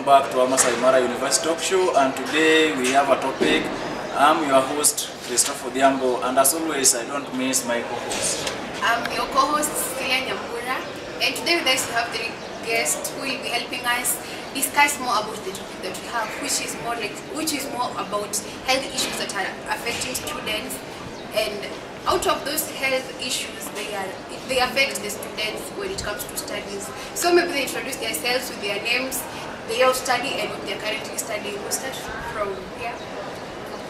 welcome back to our Masai Mara University Talk Show, and today we have a topic. I'm your host, Christopher Diambo, and as always, I don't miss my co-host. I'm your co-host, Skelia Nyambura, and today with us we have three guests who will be helping us discuss more about the topic that we have, which is more about health issues that are affecting students, and out of those health issues, they affect the students when it comes to studies. So maybe they introduce themselves with their names, the year of study, and what they're currently studying. We'll start from here.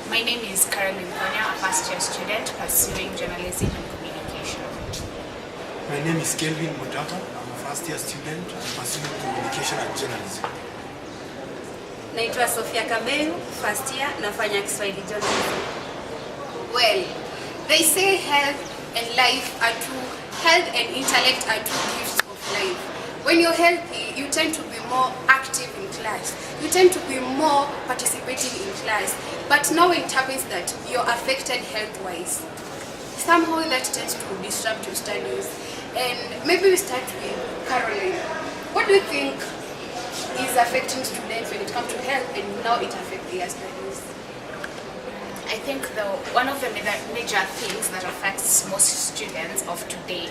My name is Caroline Konya, a first-year student pursuing journalism and communication. My name is Kelvin Mutapa. I'm a first-year student pursuing communication and journalism. Naitwa Sofia Kaberu, first year, nafanya Kiswahili journalism. Well, they say health and intellect are two gifts of life. When you're healthy, you tend to be more active in class. You tend to be more participating in class. But now it happens that you're affected health-wise. Somehow that tends to disrupt your studies. And maybe we start with Caroline. What do you think is affecting students when it comes to health and now it affects their studies? I think one of the major things that affects most students of today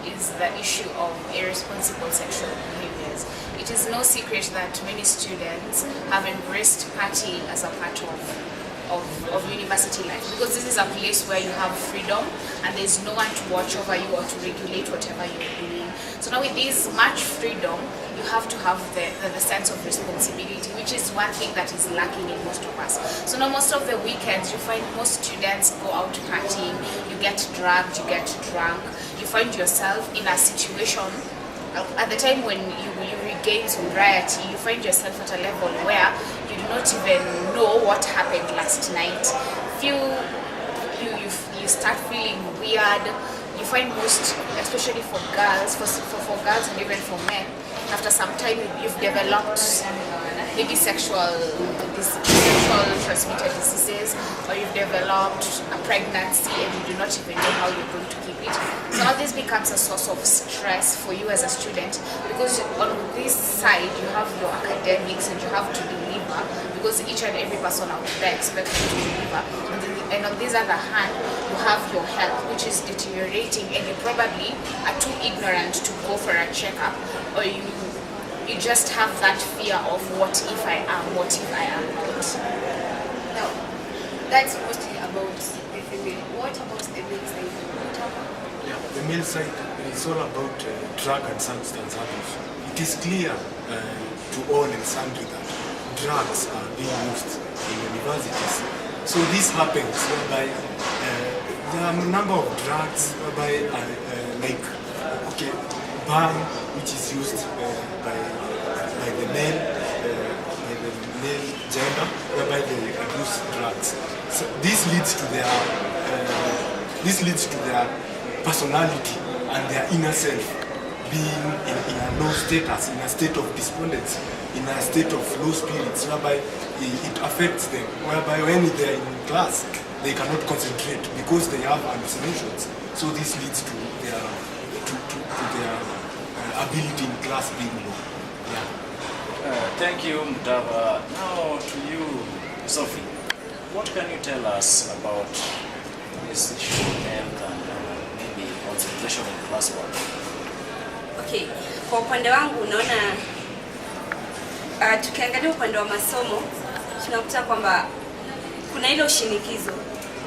is the issue of irresponsible sexual behaviors. It is no secret that many students have embraced partying as a part of university life, because this is a place where you have freedom and there's no one to watch over you or to regulate whatever you're doing. So now with this much freedom, you have to have the sense of responsibility, which is one thing that is lacking in most of us. So now most of the weekends, you find most students go out partying, you get drugged, you get drunk, you find yourself in a situation at the time when you regain sobriety, you find yourself at a level where you do not even know what happened last night. You start feeling weird. You find most, especially for girls, for girls and even for men, after some time you've developed maybe sexual transmitted diseases, or you've developed a pregnancy and you do not even know how you're going to keep it. So now this becomes a source of stress for you as a student, because on this side you have your academics and you have to deliver, because each and every person out there expects you to deliver. And on this other hand, you have your health, which is deteriorating, and you probably are too ignorant to go for a checkup, or you just have that fear of what if I am not. Now, that's mostly about the female. What about the male side? Yeah, the male side is all about drug and substance abuse. It is clear to all and sundry that drugs are being used in universities. So this happens whereby there are a number of drugs whereby bang, which is used by the male gender, whereby they abuse drugs. So this leads to their personality and their inner self being in a low status, in a state of despondency, in a state of low spirits, whereby it affects them, whereby when they're in class, they cannot concentrate because they have hallucinations. So this leads to their ability in class being low. Yeah. Thank you, Mutava. Now to you, Sophie. What can you tell us about this issue of health and maybe concentration in classwork? Okay, kwa upande wangu naona tukiangalia upande wa masomo tunakuta kwamba kuna ile ushinikizo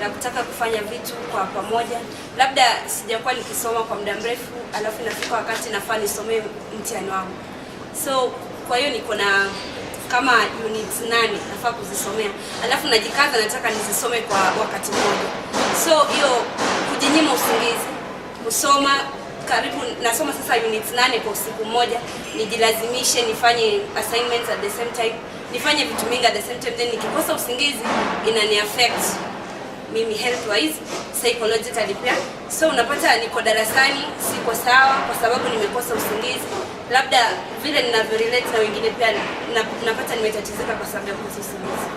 na kutaka kufanya vitu kwa pamoja. Labda sijakuwa nikisoma kwa muda mrefu, alafu inafika wakati nafaa nisomee mtihani wangu. So kwa hiyo niko na kama units 8 nafaa kuzisomea, alafu najikaza nataka nizisome kwa wakati mmoja. So hiyo kujinyima usingizi, kusoma karibu nasoma sasa units 8 kwa usiku mmoja, nijilazimishe nifanye assignments at the same time, nifanye vitu mingi at the same time, then nikikosa usingizi inani affect mimi health wise, psychologically pia. So unapata niko darasani siko sawa kwa sababu nimekosa usingizi. Labda vile ninavyo relate na wengine pia napata nimetatizika kwa sababu ya kukosa usingizi.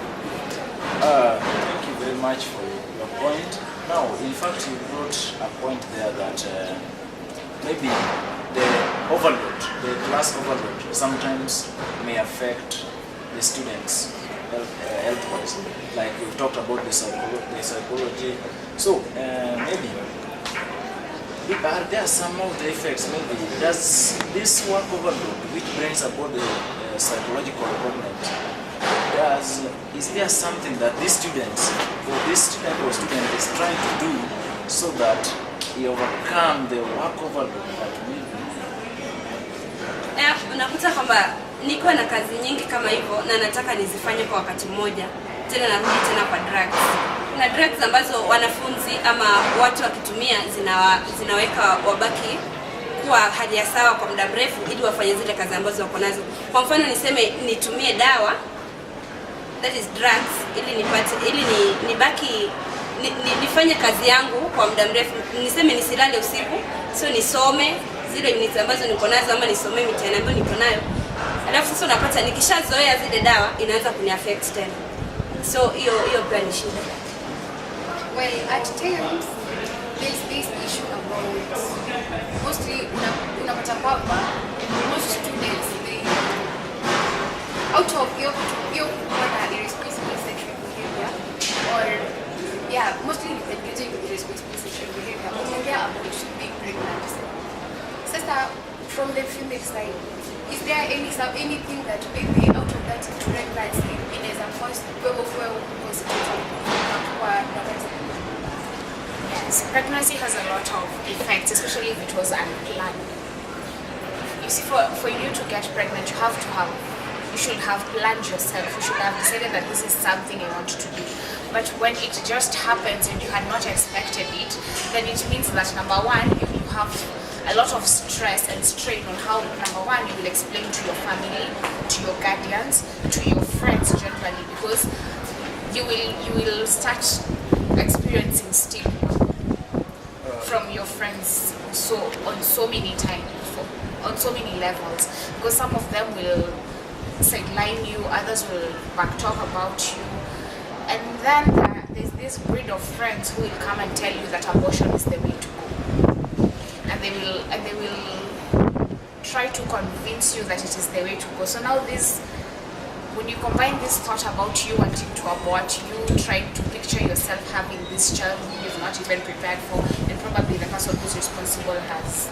Thank you very much for your point. Now, in fact, you brought a point there that maybe the class overload sometimes may affect the students health-wise. Like we've talked about the psychology. So maybe are there some of the effects? Maybe does this work overload, which brings about the psychological problem? Is there something that these students or this student or student is trying to do so that he overcome the work overload that maybe? Unakuta kwamba niko na kazi nyingi kama hivyo na nataka nizifanye kwa wakati mmoja, tena narudi tena kwa drugs. Kuna drugs ambazo wanafunzi ama watu wakitumia zinaweka wabaki kuwa hali ya sawa kwa muda mrefu ili wafanye zile kazi ambazo wako nazo. Kwa mfano niseme nitumie dawa, that is drugs, ili nibaki nifanye kazi yangu kwa muda mrefu. Niseme nisilale usiku, so nisome zile units ambazo niko nazo ama nisome mitihani ambayo niko nayo. Alafu sasa unapata nikishazoea zile dawa inaanza kuniaffect tena. So hiyo pia ni shida. Well, at times there's this issue about mostly unapata kwamba most students they out of your irresponsible sexual behavior or mostly engaging with irresponsible sexual behavior. Unaongea about being pregnant. Sasa from the female side, is there anything that maybe out of that pregnancy inaweza cause Yes, pregnancy has a lot of effects, especially if it was unplanned. You see, for you to get pregnant, you should have planned yourself. You should have decided that this is something you want to do. But when it just happens and you had not expected it, then it means that number one, you have a lot of stress and strain on how, number one, you will explain to your family, to your guardians, to your friends generally, because you will start experiencing stigma from your friends on so many levels, because some of them will sideline you, others will backtalk about you, and then there's this breed of friends who will come and tell you that abortion is the way to go, and they will try to convince you that it is the way to go. So now when you combine this thought about you wanting to abort, you trying to picture yourself having this child who you've not even prepared for, and probably the person who's responsible has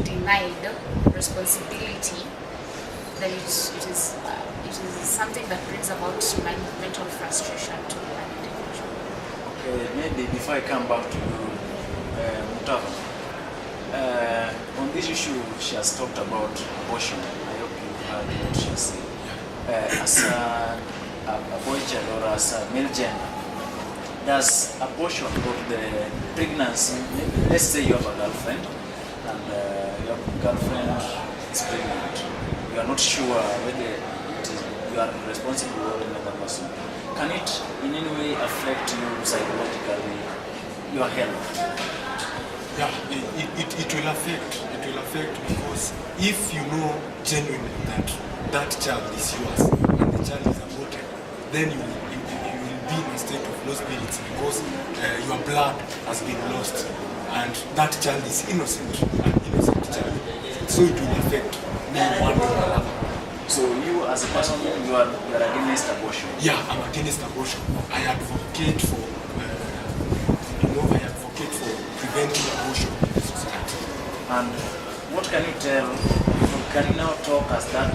denied responsibility, then it is something that brings about mental frustration to an individual. Okay, maybe before I come back to Mutava, on this issue she has talked about abortion. I hope you heard what she said. As a boy child or as a male gender, does abortion or the pregnancy, let's say you have a girlfriend and your girlfriend is pregnant, you are not sure whether you are responsible or another person, can it in any way affect you psychologically, your health? Yeah, it will affect because if you know genuinely that child is yours and the child is aborted, then you will be in a state of low spirits because your blood has been lost and that child is an innocent child. So it will affect me one way or another. So you as a person, you are against abortion? Yeah, I'm against abortion. I advocate for preventing abortion in the society. And what can you tell, can you now talk as that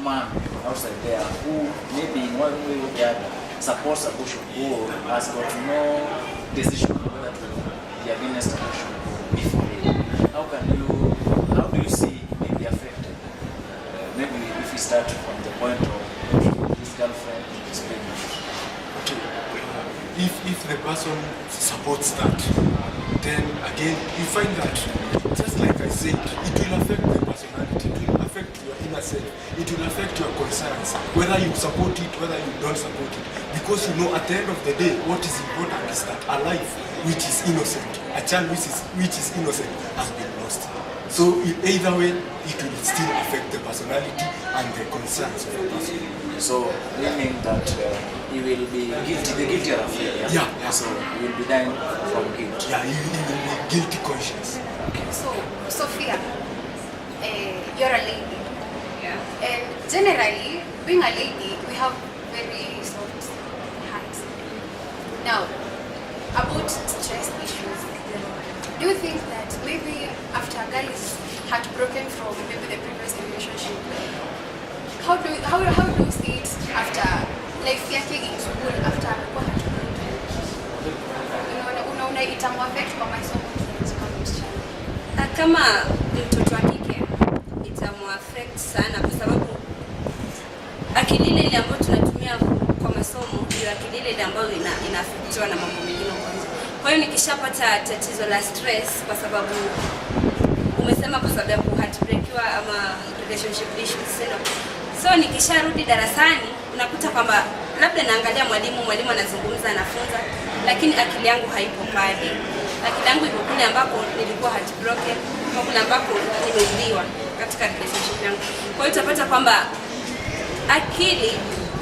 man outside there who maybe in one way or the other supports abortion or has got no decision whether to be against abortion before? How do you see he may be affected? Maybe if we start from the point of his girlfriend is pregnant. If the person supports that, then again you find that, just like I said, it will affect the personality, it will affect your inner self, it will affect your concerns, whether you support it, whether you don't support it. Because you know, at the end of the day, what is important is that a life which is innocent, a child which is innocent has been lost. So either way, it will still affect the personality and the concerns of the person. So meaning that he will be guilty, the guilty are afraid. Yeah. So he will be dying from guilt. Yeah, he will be guilty conscious. So, Sophia, you're a lady. And generally, being a lady, we have very soft hearts. Now, about stress issues, do you think that maybe after a girl is heartbroken from maybe the previous relationship, how do you see it after life yake in school after amekuwa heartbroken? Unaona itamuaffect kwa masomo kama msichana? Kama mtoto wa kike itamuaffect sana, kwa sababu akili ile ambayo tunatumia kwa masomo ndio akili ile ambayo inaafektiwa na mambo mengine kwanza. Kwa hiyo nikishapata tatizo la stress, kwa sababu umesema kwa sababu ya heartbreakiwa ama relationship issues, so nikisharudi darasani unakuta kwamba labda naangalia mwalimu anazungumza, anafunza, lakini akili yangu haipo pale. Akili yangu iko kule ambako nilikuwa heartbroken, kwa kule ambako nimeuliwa katika relationship yangu. Kwa hiyo utapata kwamba akili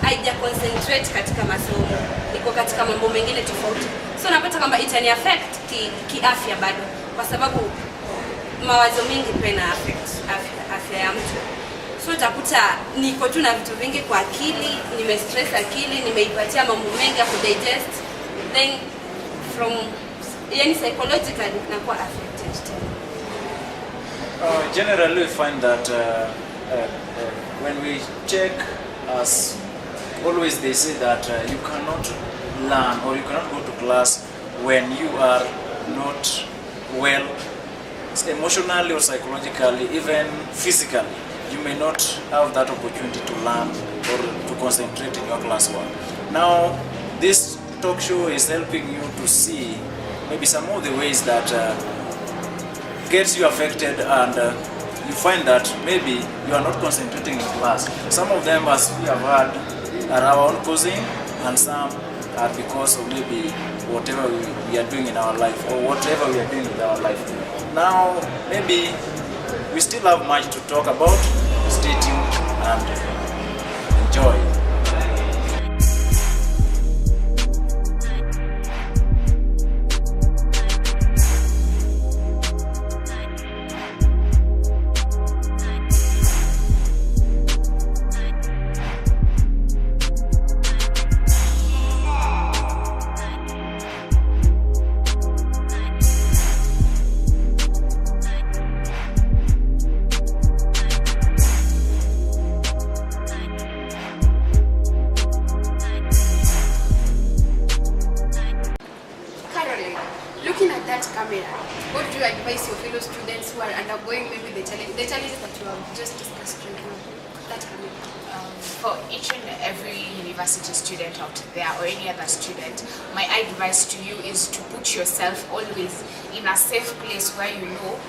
haija concentrate katika masomo, iko katika mambo mengine tofauti. So napata kwamba itani affect kiafya bado, kwa sababu mawazo mengi pia na affect afya ya mtu. So utakuta niko tu na vitu vingi kwa akili, nimestress akili, nimeipatia mambo mengi ya kudigest, then from psychologically nakuwa affected. Generally we find that when we check as always they say that you cannot learn or you cannot go to class when you are not well emotionally or psychologically, even physically. You may not have that opportunity to learn or to concentrate in your classwork. Now this talk show is helping you to see maybe some of the ways that gets you affected, and you find that maybe you are not concentrating in class. Some of them, as we have heard, are our own causing, and some are because of maybe whatever we are doing in our life or whatever we are doing with our life. Now, maybe we still have much to talk about. Stay tuned and enjoy. Looking at that camera, what do you advise your fellow students who are undergoing maybe the challenges that you have just discussed right now? That camera. For each and every university student out there or any other student, my advice to you is to put yourself always in a safe place where you know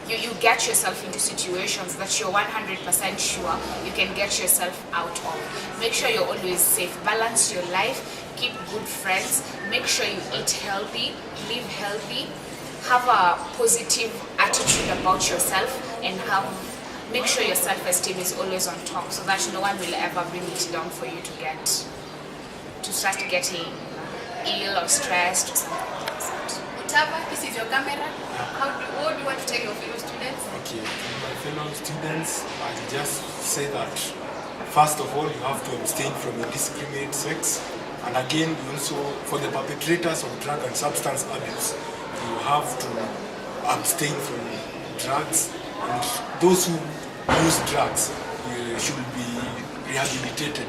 you get yourself into situations that you're 100% sure you can get yourself out of. Make sure you're always safe. Balance your life. Keep good friends. Make sure you eat healthy, live healthy, have a positive attitude about yourself, and make sure your self-esteem is always on top, so that no one will ever bring it down for you to start getting ill or stressed or something like that. Utava, this is your camera. What do you want to tell your fellow students? Okay, my fellow students, I just say that first of all, you have to abstain from indiscriminate sex. And again, also for the perpetrators of drug and substance abuse, you have to abstain from drugs, and those who use drugs should be rehabilitated.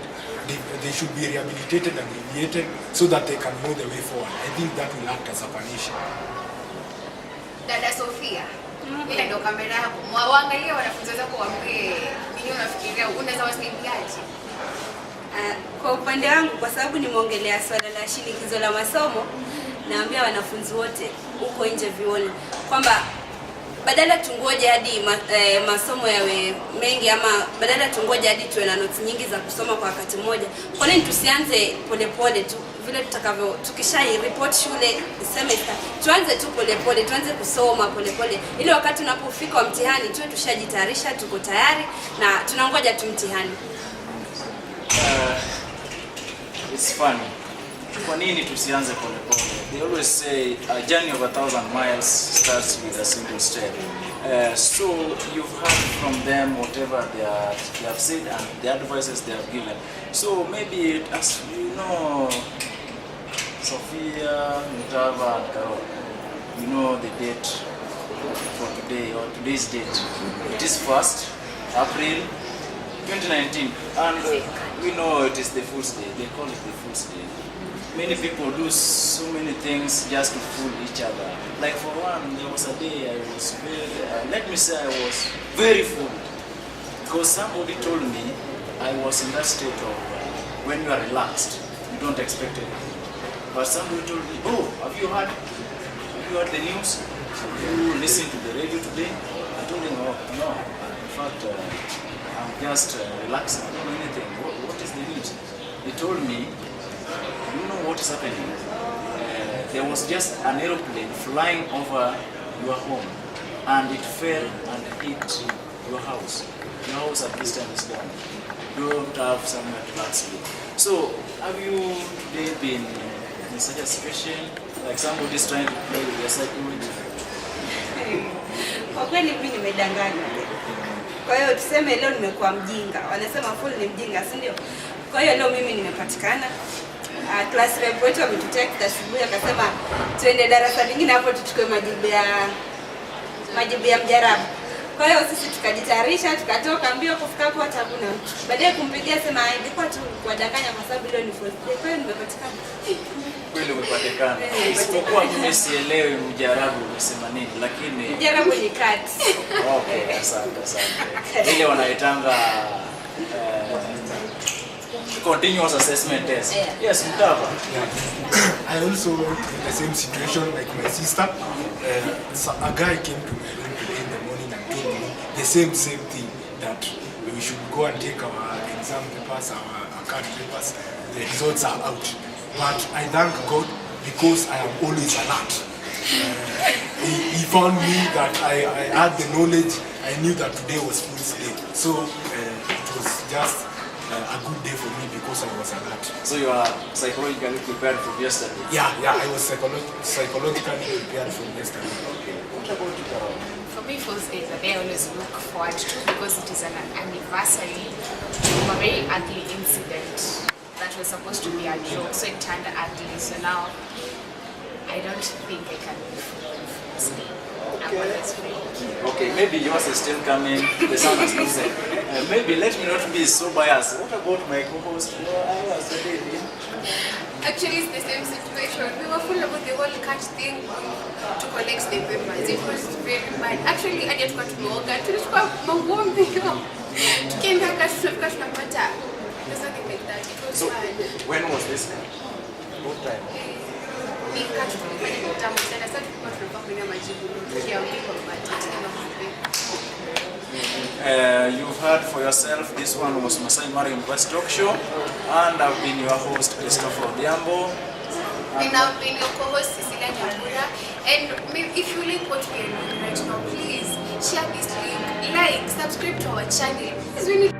They should be rehabilitated and remediated so that they can know the way forward. I think that will act as a punishment. Dada Sofia, ile ndio kamera yako. Waangalie wanafunzi wako waambie nini unafikiria, unaweza wasaidiaje? Kwa upande wangu, kwa sababu nimeongelea swala la shinikizo la masomo, naambia wanafunzi wote huko nje vioni kwamba badala tungoje hadi masomo yawe mengi, ama badala tungoje hadi tuwe na notes nyingi za kusoma kwa wakati mmoja, kwa nini tusianze polepole tu vile tutakavyo, tukishai report shule semester, tuanze tu polepole, tuanze kusoma polepole, ili wakati unapofika wa mtihani tuwe tushajitayarisha, tuko tayari na tunangoja tu mtihani. It's funny. Kwa nini tusianze polepole? they always say a journey of 1,000 miles starts with a single step. So you've heard from them whatever they have said and the advices they have given. So maybe, as you know, Sophia, Mutava, and Carol, you know the date for today, or today's date. It is 1st April 2019, and we know it is the Fool's Day. They call it the Fool's Day. Many people do so many things just to fool each other. Like for one, there was a day I was let me say I was very fooled, because somebody told me I was in that state of when you are relaxed, you don't expect anything. But somebody told me, oh, have you heard the news? Have you listened to the radio today? I told him, oh, no. In fact, I'm just relaxing. I don't know anything. What is the news? He told me, you know what is happening? There was just an aeroplane flying over your home, and it fell and hit your house. Your house at this time is gone. You don't have somewhere to relax with. So, have you today been in such a situation, like somebody is trying to play with your psychology? Kwa kweli mimi nimedanganywa. Kwa hiyo tuseme leo nimekuwa mjinga. Wanasema fool ni mjinga, si ndio? Kwa hiyo leo mimi nimepatikana. Class rep wetu ametutext asubuhi akasema tuende darasa lingine hapo tuchukue majibu ya mjarabu. Kwa hiyo sisi tukajitayarisha, tukatoka mbio kufika hapo hata hakuna mtu. Baadaye kumpigia sema ilikuwa tu kuwadanganya kwa sababu leo ni first day. Kwa hiyo nimepatikana. Kweli umepatikana. Isipokuwa mimi sielewi mjarabu unasema nini, lakini mjarabu ni cat. Okay, asante. Ile wanaitanga continuous assessment test. Yes, Mutava. Yeah. I also in the same situation like my sister. So a guy came to my room today in the morning and told me the same thing, that we should go and take our exam papers, our card papers. The results are out. But I thank God because I am always alert. He found me that I had the knowledge. I knew that today was Fool's Day. So it was just a good day for me because I was alert. So you are psychologically prepared for yesterday? Yeah, I was psychologically prepared for yesterday. Okay. What about you, Carol? For me, Fool's Day is a day I always look forward to because it is an anniversary of a very ugly incident that was supposed to be a joke, so it turned ugly. So now, I don't think I can be Fool's Day. I'm always free. Okay, maybe yours is still coming. The sun has not set. Maybe let me not be so biased. What about my co-host? Actually, it's the same situation. We were full about the whole cat thing to collect the papers. It was very bad. Actually, I just got to know that to there's nothing like that. It was So, bad. when was this? What time? You've heard for yourself, this one was Masai Mara University Talk Show, and I've been your host, Christopher Odiambo. And I've been your co-host, Cecilia Nyambura. And if you like what we are doing right now, please share this link, like, subscribe to our channel. Please, we need